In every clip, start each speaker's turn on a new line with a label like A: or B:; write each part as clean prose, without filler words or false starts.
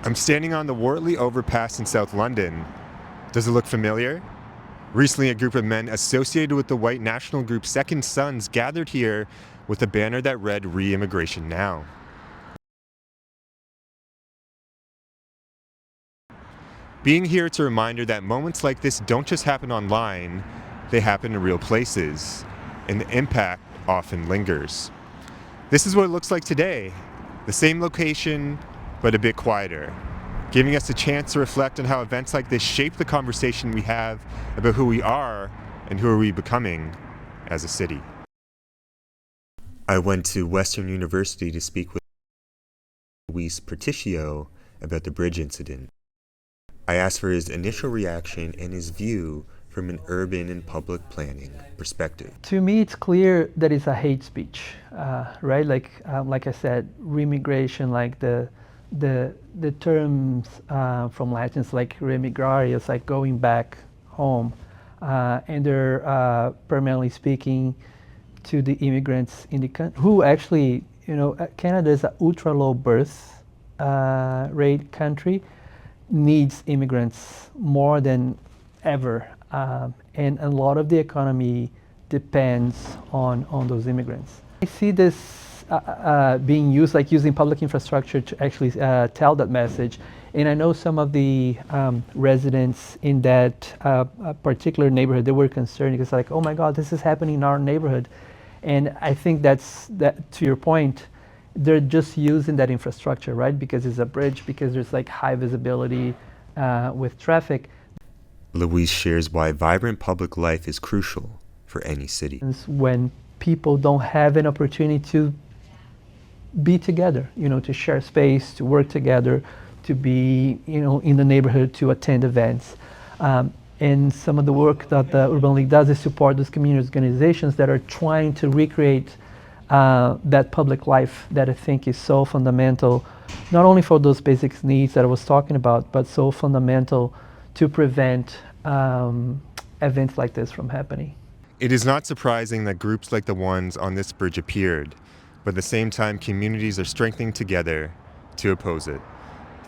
A: I'm standing on the Wortley Overpass in South London. Does it look familiar? Recently, a group of men associated with the white national group Second Sons gathered here with a banner that read "Re-Immigration Now." Being here, it's a reminder that moments like this don't just happen online, they happen in real places, and the impact often lingers. This is what it looks like today. The same location, but a bit quieter, giving us a chance to reflect on how events like this shape the conversation we have about who we are and who are we becoming as a city. I went to Western University to speak with Luis Perticio about the bridge incident. I asked for his initial reaction and his view from an urban and public planning perspective.
B: To me, it's clear that it's a hate speech, right? Like I said, remigration, like the terms from Latin, it's like remigrare, it's like going back home, and they're primarily speaking to the immigrants in the country who actually, Canada is an ultra low birth rate country, needs immigrants more than ever, and a lot of the economy depends on those immigrants. I see this being used, like using public infrastructure to actually tell that message. And I know some of the residents in that particular neighborhood, they were concerned because like, oh my God, this is happening in our neighborhood. And I think that to your point, they're just using that infrastructure, right? Because it's a bridge, because there's like high visibility with traffic.
A: Luis shares why vibrant public life is crucial for any city.
B: When people don't have an opportunity to be together, to share space, to work together, to be, in the neighborhood, to attend events. And some of the work that the Urban League does is support those community organizations that are trying to recreate that public life that I think is so fundamental, not only for those basic needs that I was talking about, but so fundamental to prevent events like this from happening.
A: It is not surprising that groups like the ones on this bridge appeared, but at the same time, communities are strengthening together to oppose it.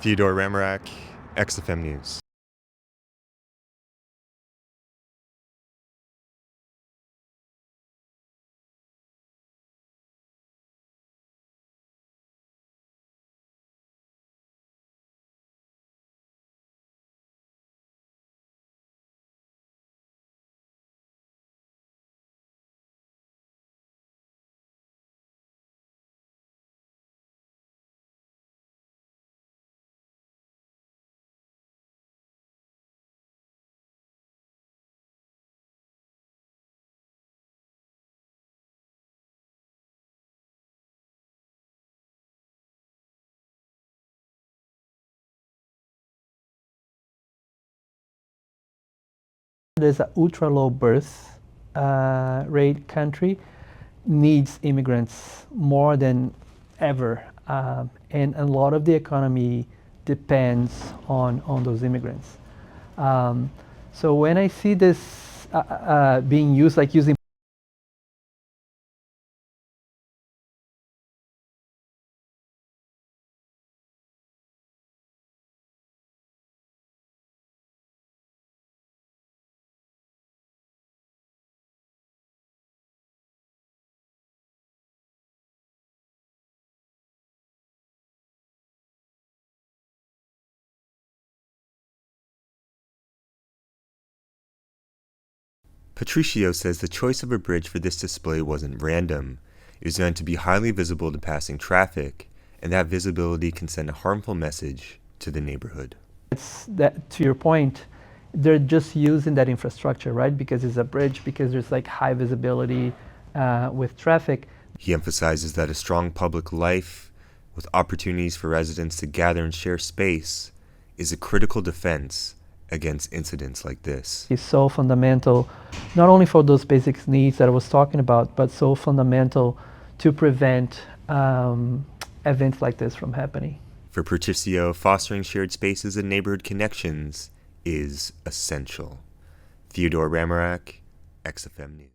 A: Theodore Ramarak, XFM News.
B: There's an ultra low birth rate country, needs immigrants more than ever, and a lot of the economy depends on those immigrants. So when I see this being used, like using
A: Patricio says the choice of a bridge for this display wasn't random. It was meant to be highly visible to passing traffic, and that visibility can send a harmful message to the neighborhood.
B: To your point, they're just using that infrastructure, right? Because it's a bridge, because there's like high visibility with traffic.
A: He emphasizes that a strong public life with opportunities for residents to gather and share space is a critical defense against incidents like this.
B: Is so fundamental, not only for those basic needs that I was talking about, but so fundamental to prevent events like this from happening.
A: For Patricio, fostering shared spaces and neighborhood connections is essential. Theodore Ramarak, XFM News.